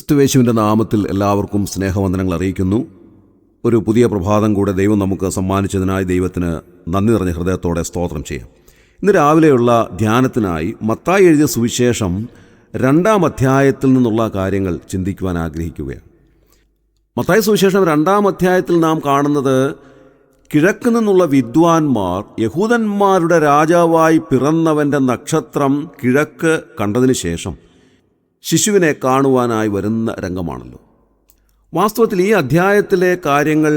ക്രിസ്തുയേശുവിൻ്റെ നാമത്തിൽ എല്ലാവർക്കും സ്നേഹവന്ദനങ്ങൾ അറിയിക്കുന്നു. ഒരു പുതിയ പ്രഭാതം കൂടെ ദൈവം നമുക്ക് സമ്മാനിച്ചതിനായി ദൈവത്തിന് നന്ദി നിറഞ്ഞ ഹൃദയത്തോടെ സ്തോത്രം ചെയ്യാം. ഇന്ന് രാവിലെയുള്ള ധ്യാനത്തിനായി മത്തായി എഴുതിയ സുവിശേഷം 2-ാം അധ്യായത്തിൽ നിന്നുള്ള കാര്യങ്ങൾ ചിന്തിക്കുവാൻ ആഗ്രഹിക്കുകയാണ്. മത്തായി സുവിശേഷം 2-ാം അധ്യായത്തിൽ നാം കാണുന്നത് കിഴക്ക് നിന്നുള്ള വിദ്വാൻമാർ യഹൂദന്മാരുടെ രാജാവായി പിറന്നവൻ്റെ നക്ഷത്രം കിഴക്ക് കണ്ടതിന് ശേഷം ശിശുവിനെ കാണുവാനായി വരുന്ന രംഗമാണല്ലോ. വാസ്തവത്തിൽ ഈ അധ്യായത്തിലെ കാര്യങ്ങൾ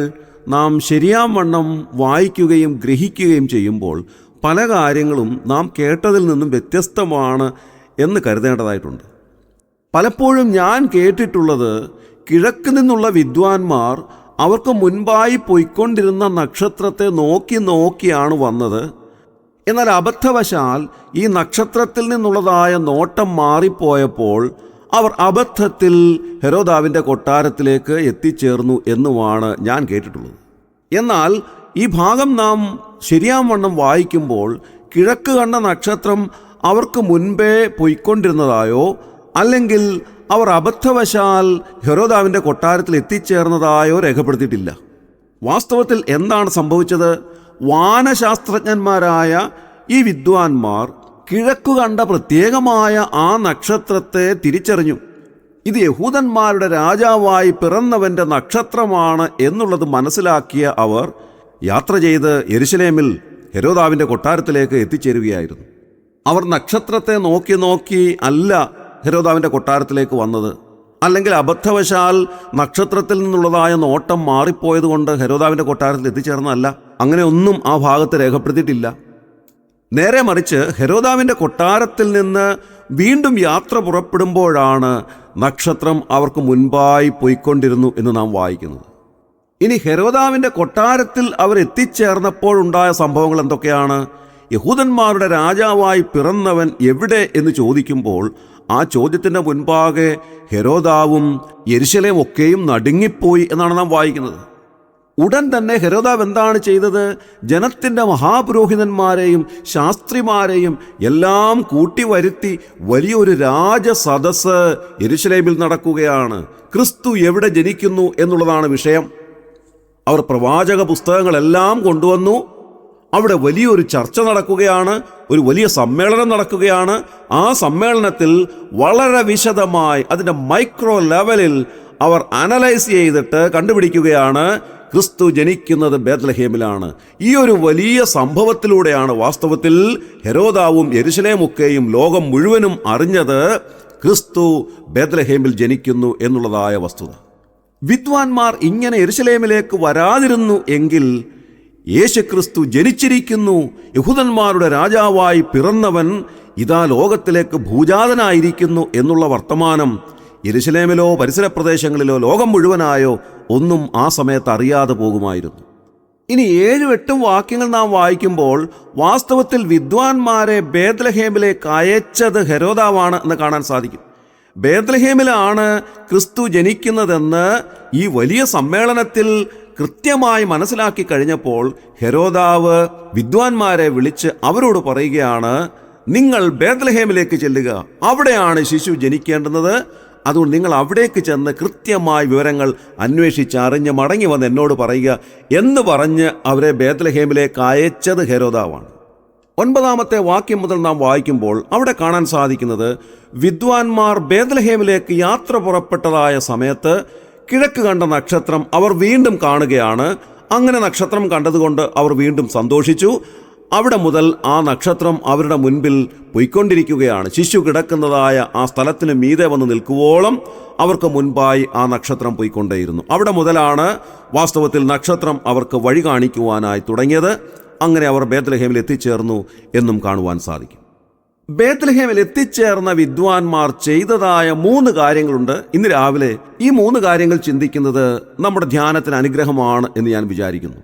നാം ശരിയാവണ്ണം വായിക്കുകയും ഗ്രഹിക്കുകയും ചെയ്യുമ്പോൾ പല കാര്യങ്ങളും നാം കേട്ടതിൽ നിന്നും വ്യത്യസ്തമാണ് എന്ന് കരുതേണ്ടതായിട്ടുണ്ട്. പലപ്പോഴും ഞാൻ കേട്ടിട്ടുള്ളത്, കിഴക്ക് നിന്നുള്ള വിദ്വാൻമാർ അവർക്ക് മുൻപായി പോയിക്കൊണ്ടിരുന്ന നക്ഷത്രത്തെ നോക്കിയാണ് വന്നത്. എന്നാൽ അബദ്ധവശാൽ ഈ നക്ഷത്രത്തിൽ നിന്നുള്ളതായ നോട്ടം മാറിപ്പോയപ്പോൾ അവർ അബദ്ധത്തിൽ ഹെരോദാവിൻ്റെ കൊട്ടാരത്തിലേക്ക് എത്തിച്ചേർന്നു എന്നുമാണ് ഞാൻ കേട്ടിട്ടുള്ളത്. എന്നാൽ ഈ ഭാഗം നാം ശരിയാവണ്ണം വായിക്കുമ്പോൾ കിഴക്ക് കണ്ട നക്ഷത്രം അവർക്ക് മുൻപേ പോയിക്കൊണ്ടിരുന്നതായോ അല്ലെങ്കിൽ അവർ അബദ്ധവശാൽ ഹെരോദാവിൻ്റെ കൊട്ടാരത്തിൽ എത്തിച്ചേർന്നതായോ രേഖപ്പെടുത്തിയിട്ടില്ല. വാസ്തവത്തിൽ എന്താണ് സംഭവിച്ചത്? വാനശാസ്ത്രജ്ഞന്മാരായ ഈ വിദ്വാൻമാർ കിഴക്കു കണ്ട പ്രത്യേകമായ ആ നക്ഷത്രത്തെ തിരിച്ചറിഞ്ഞു. ഇത് യഹൂദന്മാരുടെ രാജാവായി പിറന്നവൻ്റെ നക്ഷത്രമാണ് എന്നുള്ളത് മനസ്സിലാക്കിയ അവർ യാത്ര ചെയ്ത് യെരുശലേമിൽ ഹെരോദാവിൻ്റെ കൊട്ടാരത്തിലേക്ക് എത്തിച്ചേരുകയായിരുന്നു. അവർ നക്ഷത്രത്തെ നോക്കി അല്ല ഹെരോദാവിൻ്റെ കൊട്ടാരത്തിലേക്ക് വന്നത്, അല്ലെങ്കിൽ അബദ്ധവശാൽ നക്ഷത്രത്തിൽ നിന്നുള്ളതായ നോട്ടം മാറിപ്പോയതുകൊണ്ട് ഹെരോദാവിൻ്റെ കൊട്ടാരത്തിൽ എത്തിച്ചേർന്നതല്ല. അങ്ങനെ ഒന്നും ആ ഭാഗത്ത് രേഖപ്പെടുത്തിയിട്ടില്ല. നേരെ മറിച്ച് ഹെരോദാവിൻ്റെ കൊട്ടാരത്തിൽ നിന്ന് വീണ്ടും യാത്ര പുറപ്പെടുമ്പോഴാണ് നക്ഷത്രം അവർക്ക് മുൻപായി പോയിക്കൊണ്ടിരുന്നു എന്ന് നാം വായിക്കുന്നത്. ഇനി ഹെരോദാവിൻ്റെ കൊട്ടാരത്തിൽ അവർ എത്തിച്ചേർന്നപ്പോഴുണ്ടായ സംഭവങ്ങൾ എന്തൊക്കെയാണ്? യഹൂദന്മാരുടെ രാജാവായി പിറന്നവൻ എവിടെ എന്ന് ചോദിക്കുമ്പോൾ ആ ചോദ്യത്തിൻ്റെ മുൻപാകെ ഹെരോദാവും യെരുശലേം ഒക്കെയും നടുങ്ങിപ്പോയി എന്നാണ് നാം വായിക്കുന്നത്. ഉടൻ തന്നെ ഹെരോദാവ് എന്താണ് ചെയ്തത്? ജനത്തിൻ്റെ മഹാപുരോഹിതന്മാരെയും ശാസ്ത്രിമാരെയും എല്ലാം കൂട്ടിവരുത്തി വലിയൊരു രാജസദസ്സ് യെരുശലേമിൽ നടക്കുകയാണ്. ക്രിസ്തു എവിടെ ജനിക്കുന്നു എന്നുള്ളതാണ് വിഷയം. അവർ പ്രവാചക പുസ്തകങ്ങളെല്ലാം കൊണ്ടുവന്നു. അവിടെ വലിയൊരു ചർച്ച നടക്കുകയാണ്, ഒരു വലിയ സമ്മേളനം നടക്കുകയാണ്. ആ സമ്മേളനത്തിൽ വളരെ വിശദമായി അതിൻ്റെ മൈക്രോ ലെവലിൽ അവർ അനലൈസ് ചെയ്തിട്ട് കണ്ടുപിടിക്കുകയാണ് ക്രിസ്തു ജനിക്കുന്നത് ബേത്ലഹേമിലാണ്. ഈ ഒരു വലിയ സംഭവത്തിലൂടെയാണ് വാസ്തവത്തിൽ ഹെരോദാവും യെരുശലേമൊക്കെയും ലോകം മുഴുവനും അറിഞ്ഞത് ക്രിസ്തു ബേത്ലഹേമിൽ ജനിക്കുന്നു എന്നുള്ളതായ വസ്തുത. വിദ്വാൻമാർ ഇങ്ങനെ യെരുശലേമിലേക്ക് വരാതിരുന്നു എങ്കിൽ യേശുക്രിസ്തു ജനിച്ചിരിക്കുന്നു, യഹൂദന്മാരുടെ രാജാവായി പിറന്നവൻ ഇതാ ലോകത്തിലേക്ക് ഭൂജാതനായിരിക്കുന്നു എന്നുള്ള വർത്തമാനം യെരുശലേമിലോ പരിസര പ്രദേശങ്ങളിലോ ലോകം മുഴുവനായോ ഒന്നും ആ സമയത്ത് അറിയാതെ പോകുമായിരുന്നു. ഇനി 7-8 വാക്യങ്ങൾ നാം വായിക്കുമ്പോൾ വാസ്തവത്തിൽ വിദ്വാൻമാരെ ബേത്ലഹേമിലേക്ക് അയച്ചത് ഹെരോദാവാണ് എന്ന് കാണാൻ സാധിക്കും. ബേത്ലഹേമിലാണ് ക്രിസ്തു ജനിക്കുന്നതെന്ന് ഈ വലിയ സമ്മേളനത്തിൽ കൃത്യമായി മനസ്സിലാക്കി കഴിഞ്ഞപ്പോൾ ഹെരോദാവ് വിദ്വാൻമാരെ വിളിച്ച് അവരോട് പറയുകയാണ്, നിങ്ങൾ ബേത്ലഹേമിലേക്ക് ചെല്ലുക, അവിടെയാണ് ശിശു ജനിക്കേണ്ടുന്നത്. അതുകൊണ്ട് നിങ്ങൾ അവിടേക്ക് ചെന്ന് കൃത്യമായ വിവരങ്ങൾ അന്വേഷിച്ചറിഞ്ഞ് മടങ്ങി വന്ന് എന്നോട് പറയുക എന്ന് പറഞ്ഞ് അവരെ ബേത്ലഹേമിലേക്ക് അയച്ചത് ഹെരോദാവാണ്. 9-ാമത്തെ വാക്യം മുതൽ നാം വായിക്കുമ്പോൾ അവിടെ കാണാൻ സാധിക്കുന്നത്, വിദ്വാൻമാർ ബേത്ലഹേമിലേക്ക് യാത്ര പുറപ്പെട്ടതായ സമയത്ത് കിഴക്ക് കണ്ട നക്ഷത്രം അവർ വീണ്ടും കാണുകയാണ്. അങ്ങനെ നക്ഷത്രം കണ്ടതുകൊണ്ട് അവർ വീണ്ടും സന്തോഷിച്ചു. അവിടെ മുതൽ ആ നക്ഷത്രം അവരുടെ മുൻപിൽ പോയിക്കൊണ്ടിരിക്കുകയാണ്. ശിശു കിടക്കുന്നതായ ആ സ്ഥലത്തിന് മീതെ വന്ന് നിൽക്കുവോളം അവർക്ക് മുൻപായി ആ നക്ഷത്രം പോയിക്കൊണ്ടേയിരുന്നു. അവിടെ മുതലാണ് വാസ്തവത്തിൽ നക്ഷത്രം അവർക്ക് വഴി കാണിക്കുവാനായി തുടങ്ങിയത്. അങ്ങനെ അവർ ബേത്ലഹേമിൽ എത്തിച്ചേർന്നു എന്നും കാണുവാൻ സാധിക്കും. ബേത്ലഹേമിൽ എത്തിച്ചേർന്ന വിദ്വാൻമാർ ചെയ്തതായ 3 കാര്യങ്ങളുണ്ട്. ഇന്ന് രാവിലെ ഈ 3 കാര്യങ്ങൾ ചിന്തിക്കുന്നത് നമ്മുടെ ധ്യാനത്തിന് അനുഗ്രഹമാണ് എന്ന് ഞാൻ വിചാരിക്കുന്നു.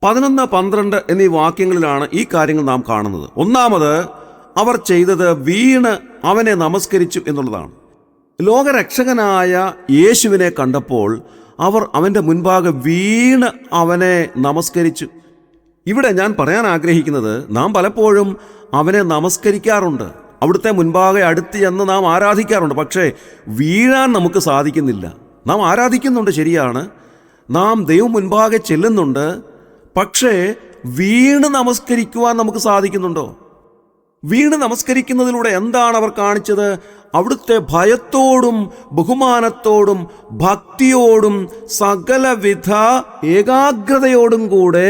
11, 12 എന്നീ വാക്യങ്ങളിലാണ് ഈ കാര്യങ്ങൾ നാം കാണുന്നത്. ഒന്നാമത് അവർ ചെയ്തത് വീണ് അവനെ നമസ്കരിച്ചു എന്നുള്ളതാണ്. ലോകരക്ഷകനായ യേശുവിനെ കണ്ടപ്പോൾ അവർ അവൻ്റെ മുൻപാകെ വീണ് അവനെ നമസ്കരിച്ചു. ഇവിടെ ഞാൻ പറയാൻ ആഗ്രഹിക്കുന്നത്, നാം പലപ്പോഴും അവനെ നമസ്കരിക്കാറുണ്ട്. അവിടുത്തെ മുൻപാകെ അടുത്ത് ചെന്ന് നാം ആരാധിക്കാറുണ്ട്. പക്ഷേ വീഴാൻ നമുക്ക് സാധിക്കുന്നില്ല. നാം ആരാധിക്കുന്നുണ്ട്, ശരിയാണ്, നാം ദൈവം മുൻപാകെ ചെല്ലുന്നുണ്ട്, പക്ഷേ വീണ് നമസ്കരിക്കുവാൻ നമുക്ക് സാധിക്കുന്നുണ്ടോ? വീണ് നമസ്കരിക്കുന്നതിലൂടെ എന്താണ് അവർ കാണിച്ചത്? അവിടുത്തെ ഭയത്തോടും ബഹുമാനത്തോടും ഭക്തിയോടും സകലവിധ ഏകാഗ്രതയോടും കൂടെ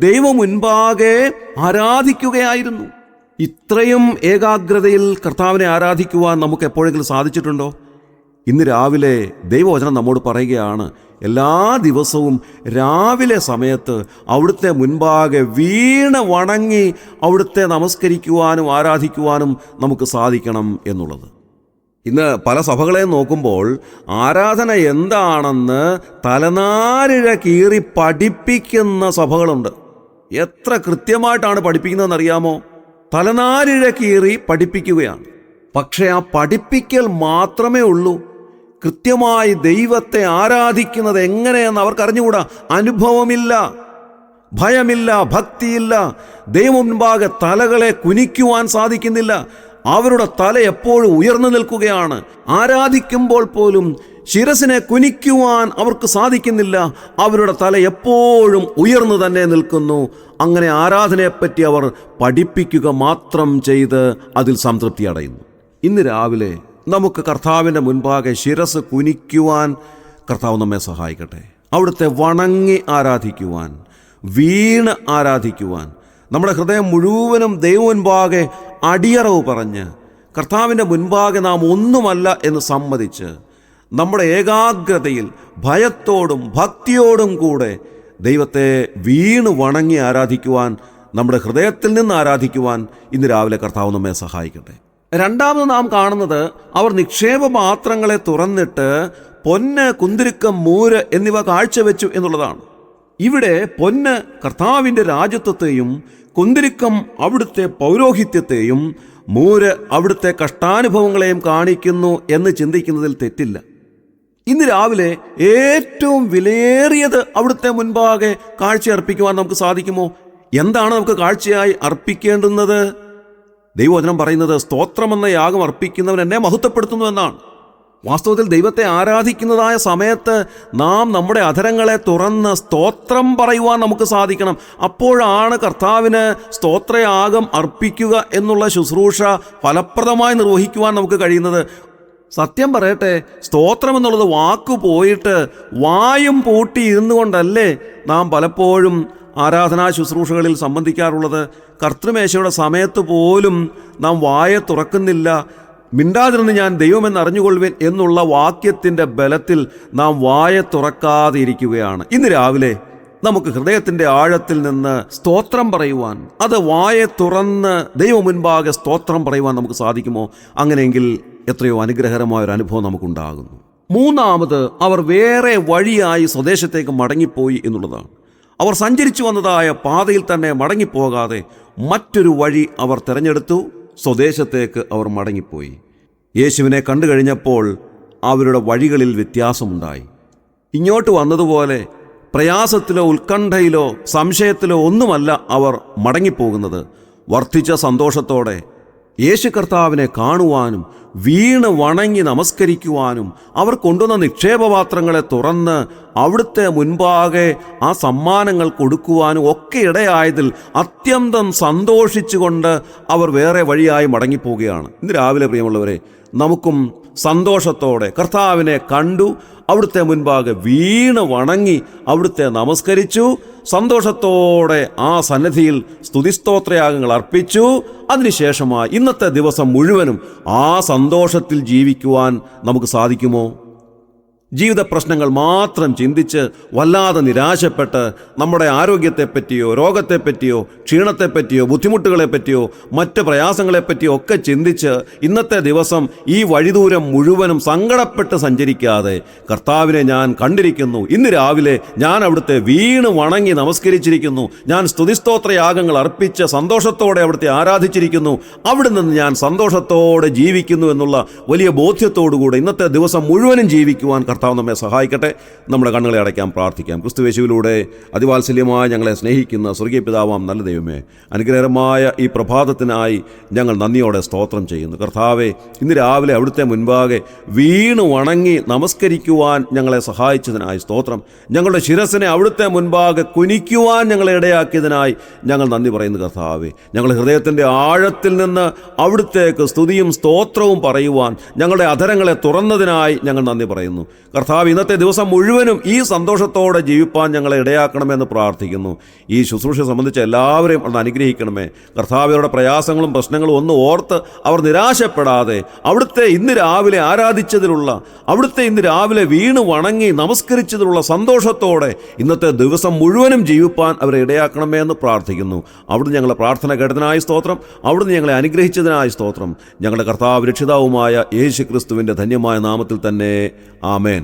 ദൈവം മുൻപാകെ ആരാധിക്കുകയായിരുന്നു. ഇത്രയും ഏകാഗ്രതയിൽ കർത്താവിനെ ആരാധിക്കുവാൻ നമുക്ക് എപ്പോഴെങ്കിലും സാധിച്ചിട്ടുണ്ടോ? ഇന്ന് രാവിലെ ദൈവവചനം നമ്മോട് പറയുകയാണ്, എല്ലാ ദിവസവും രാവിലെ സമയത്ത് അവിടുത്തെ മുൻപാകെ വീണ് വണങ്ങി അവിടുത്തെ നമസ്കരിക്കുവാനും ആരാധിക്കുവാനും നമുക്ക് സാധിക്കണം എന്നുള്ളത്. ഇന്ന് പല സഭകളെ നോക്കുമ്പോൾ ആരാധന എന്താണെന്ന് തലനാരിഴ കീറി പഠിപ്പിക്കുന്ന സഭകളുണ്ട്. എത്ര കൃത്യമായിട്ടാണ് പഠിപ്പിക്കുന്നതെന്ന് അറിയാമോ? തലനാരിഴ കീറി പഠിപ്പിക്കുകയാണ്. പക്ഷേ ആ പഠിപ്പിക്കൽ മാത്രമേ ഉള്ളൂ. കൃത്യമായി ദൈവത്തെ ആരാധിക്കുന്നത് എങ്ങനെയെന്ന് അവർക്ക് അറിഞ്ഞുകൂടാ. അനുഭവമില്ല, ഭയമില്ല, ഭക്തിയില്ല. ദൈവം മുൻപാകെ തലകളെ കുനിക്കുവാൻ സാധിക്കുന്നില്ല. അവരുടെ തല എപ്പോഴും ഉയർന്നു നിൽക്കുകയാണ്. ആരാധിക്കുമ്പോൾ പോലും ശിരസിനെ കുനിക്കുവാൻ അവർക്ക് സാധിക്കുന്നില്ല. അവരുടെ തല എപ്പോഴും ഉയർന്നു തന്നെ നിൽക്കുന്നു. അങ്ങനെ ആരാധനയെപ്പറ്റി അവർ പഠിപ്പിക്കുക മാത്രം ചെയ്ത് അതിൽ സംതൃപ്തി അടയുന്നു. ഇന്ന് രാവിലെ നമുക്ക് കർത്താവിൻ്റെ മുൻപാകെ ശിരസ് കുനിക്കുവാൻ കർത്താവ് നമ്മെ സഹായിക്കട്ടെ. അവിടുത്തെ വണങ്ങി ആരാധിക്കുവാൻ, വീണ് ആരാധിക്കുവാൻ, നമ്മുടെ ഹൃദയം മുഴുവനും ദൈവം മുൻപാകെ അടിയറവ് പറഞ്ഞ് കർത്താവിൻ്റെ മുൻപാകെ നാം ഒന്നുമല്ല എന്ന് സമ്മതിച്ച് നമ്മുടെ ഏകാഗ്രതയിൽ ഭയത്തോടും ഭക്തിയോടും കൂടെ ദൈവത്തെ വീണ് വണങ്ങി ആരാധിക്കുവാൻ, നമ്മുടെ ഹൃദയത്തിൽ നിന്ന് ആരാധിക്കുവാൻ ഇന്ന് രാവിലെ കർത്താവ് നമ്മെ സഹായിക്കട്ടെ. രണ്ടാമത് നാം കാണുന്നത്, അവർ നിക്ഷേപ പാത്രങ്ങളെ തുറന്നിട്ട് പൊന്ന്, കുന്തിരുക്കം, മൂര് എന്നിവ കാഴ്ചവെച്ചു എന്നുള്ളതാണ്. ഇവിടെ പൊന്ന് കർത്താവിൻ്റെ രാജ്യത്വത്തെയും കുന്തിരുക്കം അവിടുത്തെ പൗരോഹിത്യത്തെയും മൂര് അവിടുത്തെ കഷ്ടാനുഭവങ്ങളെയും കാണിക്കുന്നു എന്ന് ചിന്തിക്കുന്നതിൽ തെറ്റില്ല. ഇന്ന് രാവിലെ ഏറ്റവും വിലയേറിയത് അവിടുത്തെ മുൻപാകെ കാഴ്ച അർപ്പിക്കുവാൻ നമുക്ക് സാധിക്കുമോ? എന്താണ് നമുക്ക് കാഴ്ചയായി അർപ്പിക്കേണ്ടുന്നത്? ദൈവവചനം പറയുന്നത്, സ്തോത്രമെന്ന യാഗം അർപ്പിക്കുന്നവൻ എന്നെ മഹത്വപ്പെടുത്തുന്നു എന്നാണ്. വാസ്തവത്തിൽ ദൈവത്തെ ആരാധിക്കുന്നതായ സമയത്ത് നാം നമ്മുടെ അധരങ്ങളെ തുറന്ന് സ്തോത്രം പറയുവാൻ നമുക്ക് സാധിക്കണം. അപ്പോഴാണ് കർത്താവിന് സ്തോത്രയാഗം അർപ്പിക്കുക എന്നുള്ള ശുശ്രൂഷ ഫലപ്രദമായി നിർവഹിക്കുവാൻ നമുക്ക് കഴിയുന്നത്. സത്യം പറയട്ടെ, സ്തോത്രം എന്നുള്ളത് വാക്കു പോയിട്ട് വായും പൂട്ടി ഇരുന്നു കൊണ്ടല്ലേ നാം പലപ്പോഴും ആരാധനാ ശുശ്രൂഷകളിൽ സംബന്ധിക്കാറുള്ളത്. കർത്തൃമേശയുടെ സമയത്ത് പോലും നാം വായ തുറക്കുന്നില്ല. മിണ്ടാതിരുന്ന് ഞാൻ ദൈവമെന്ന് അറിഞ്ഞുകൊള്ളുവേൻ എന്നുള്ള വാക്യത്തിൻ്റെ ബലത്തിൽ നാം വായ തുറക്കാതെ ഇരിക്കുകയാണ്. ഇന്ന് രാവിലെ നമുക്ക് ഹൃദയത്തിൻ്റെ ആഴത്തിൽ നിന്ന് സ്തോത്രം പറയുവാൻ, അത് വായ തുറന്ന് ദൈവം മുൻപാകെ സ്തോത്രം പറയുവാൻ നമുക്ക് സാധിക്കുമോ? അങ്ങനെയെങ്കിൽ എത്രയോ അനുഗ്രഹകരമായൊരു അനുഭവം നമുക്കുണ്ടാകുന്നു. മൂന്നാമത്, അവർ വേറെ വഴിയായി സ്വദേശത്തേക്ക് മടങ്ങിപ്പോയി എന്നുള്ളതാണ്. അവർ സഞ്ചരിച്ചു വന്നതായ പാതയിൽ തന്നെ മടങ്ങിപ്പോകാതെ മറ്റൊരു വഴി അവർ തിരഞ്ഞെടുത്തു. സ്വദേശത്തേക്ക് അവർ മടങ്ങിപ്പോയി. യേശുവിനെ കണ്ടു കഴിഞ്ഞപ്പോൾ അവരുടെ വഴികളിൽ വ്യത്യാസമുണ്ടായി. ഇങ്ങോട്ട് വന്നതുപോലെ പ്രയാസത്തിലോ ഉത്കണ്ഠയിലോ സംശയത്തിലോ ഒന്നുമല്ല അവർ മടങ്ങിപ്പോകുന്നത്. വർദ്ധിച്ച സന്തോഷത്തോടെ യേശു കർത്താവിനെ കാണുവാനും വീണ് വണങ്ങി നമസ്കരിക്കുവാനും അവർ കൊണ്ടുവന്ന നിക്ഷേപപാത്രങ്ങളെ തുറന്ന് അവിടുത്തെ മുൻപാകെ ആ സമ്മാനങ്ങൾ കൊടുക്കുവാനും ഒക്കെ ഇടയായതിൽ അത്യന്തം സന്തോഷിച്ചുകൊണ്ട് അവർ വേറെ വഴിയായി മടങ്ങിപ്പോവുകയാണ്. ഇന്ന് രാവിലെ പ്രിയമുള്ളവരെ, നമുക്കും സന്തോഷത്തോടെ കർത്താവിനെ കണ്ടു, അവിടുത്തെ മുൻപാകെ വീണ് വണങ്ങി അവിടുത്തെ നമസ്കരിച്ചു, സന്തോഷത്തോടെ ആ സന്നിധിയിൽ സ്തുതിസ്തോത്രയാഗങ്ങൾ അർപ്പിച്ചു. അതിനുശേഷമായി ഇന്നത്തെ ദിവസം മുഴുവനും ആ സന്തോഷത്തിൽ ജീവിക്കുവാൻ നമുക്ക് സാധിക്കുമോ? ജീവിത പ്രശ്നങ്ങൾ മാത്രം ചിന്തിച്ച് വല്ലാതെ നിരാശപ്പെട്ട് നമ്മുടെ ആരോഗ്യത്തെപ്പറ്റിയോ രോഗത്തെപ്പറ്റിയോ ക്ഷീണത്തെപ്പറ്റിയോ ബുദ്ധിമുട്ടുകളെപ്പറ്റിയോ മറ്റ് പ്രയാസങ്ങളെപ്പറ്റിയോ ഒക്കെ ചിന്തിച്ച് ഇന്നത്തെ ദിവസം ഈ വഴിദൂരം മുഴുവനും സങ്കടപ്പെട്ട് സഞ്ചരിക്കാതെ കർത്താവിനെ ഞാൻ കണ്ടിരിക്കുന്നു, ഇന്ന് രാവിലെ ഞാൻ അവിടുത്തെ വീണ് വണങ്ങി നമസ്കരിച്ചിരിക്കുന്നു, ഞാൻ സ്തുതിസ്തോത്രയാഗങ്ങൾ അർപ്പിച്ച് സന്തോഷത്തോടെ അവിടുത്തെ ആരാധിച്ചിരിക്കുന്നു, അവിടെ നിന്ന് ഞാൻ സന്തോഷത്തോടെ ജീവിക്കുന്നു എന്നുള്ള വലിയ ബോധ്യത്തോടുകൂടെ ഇന്നത്തെ ദിവസം മുഴുവനും ജീവിക്കുവാൻ കർത്താവ് കർത്താവ് നമ്മെ സഹായിക്കട്ടെ. നമ്മുടെ കണ്ണുകളെ അടയ്ക്കാം, പ്രാർത്ഥിക്കാം. ക്രിസ്തുയേശുവിലൂടെ അതിവാത്സല്യമായി ഞങ്ങളെ സ്നേഹിക്കുന്ന സ്വർഗീയ പിതാവാം നല്ല ദൈവമേ, അനുഗ്രഹകരമായ ഈ പ്രഭാതത്തിനായി ഞങ്ങൾ നന്ദിയോടെ സ്തോത്രം ചെയ്യുന്നു. കർത്താവെ, ഇന്ന് രാവിലെ അവിടുത്തെ മുൻപാകെ വീണു വണങ്ങി നമസ്കരിക്കുവാൻ ഞങ്ങളെ സഹായിച്ചതിനായി സ്തോത്രം. ഞങ്ങളുടെ ശിരസിനെ അവിടുത്തെ മുൻപാകെ കുനിക്കുവാൻ ഞങ്ങളെ ഇടയാക്കിയതിനായി ഞങ്ങൾ നന്ദി പറയുന്നു. കർത്താവെ, ഞങ്ങളുടെ ഹൃദയത്തിൻ്റെ ആഴത്തിൽ നിന്ന് അവിടുത്തേക്ക് സ്തുതിയും സ്തോത്രവും പറയുവാൻ ഞങ്ങളുടെ അധരങ്ങളെ തുറന്നതിനായി ഞങ്ങൾ നന്ദി പറയുന്നു. കർത്താവ്, ഇന്നത്തെ ദിവസം മുഴുവനും ഈ സന്തോഷത്തോടെ ജീവിപ്പാൻ ഞങ്ങളെ ഇടയാക്കണമെന്ന് പ്രാർത്ഥിക്കുന്നു. ഈ ശുശ്രൂഷ സംബന്ധിച്ച് എല്ലാവരെയും ഒന്ന് അനുഗ്രഹിക്കണമേ. കർത്താവയുടെ പ്രയാസങ്ങളും പ്രശ്നങ്ങളും ഒന്ന് ഓർത്ത് അവർ നിരാശപ്പെടാതെ അവിടുത്തെ ഇന്ന് രാവിലെ ആരാധിച്ചതിലുള്ള, അവിടുത്തെ ഇന്ന് രാവിലെ വീണ് വണങ്ങി നമസ്കരിച്ചതിലുള്ള സന്തോഷത്തോടെ ഇന്നത്തെ ദിവസം മുഴുവനും ജീവിപ്പാൻ അവരെ ഇടയാക്കണമേ എന്ന് പ്രാർത്ഥിക്കുന്നു. അവിടുന്ന് ഞങ്ങളുടെ പ്രാർത്ഥന കേട്ടതിനായി സ്തോത്രം. അവിടുന്ന് ഞങ്ങളെ അനുഗ്രഹിച്ചതിനായി സ്തോത്രം. ഞങ്ങളുടെ കർത്താവ് രക്ഷിതാവുമായ യേശു ക്രിസ്തുവിൻ്റെ ധന്യമായ നാമത്തിൽ തന്നെ ആമേൻ.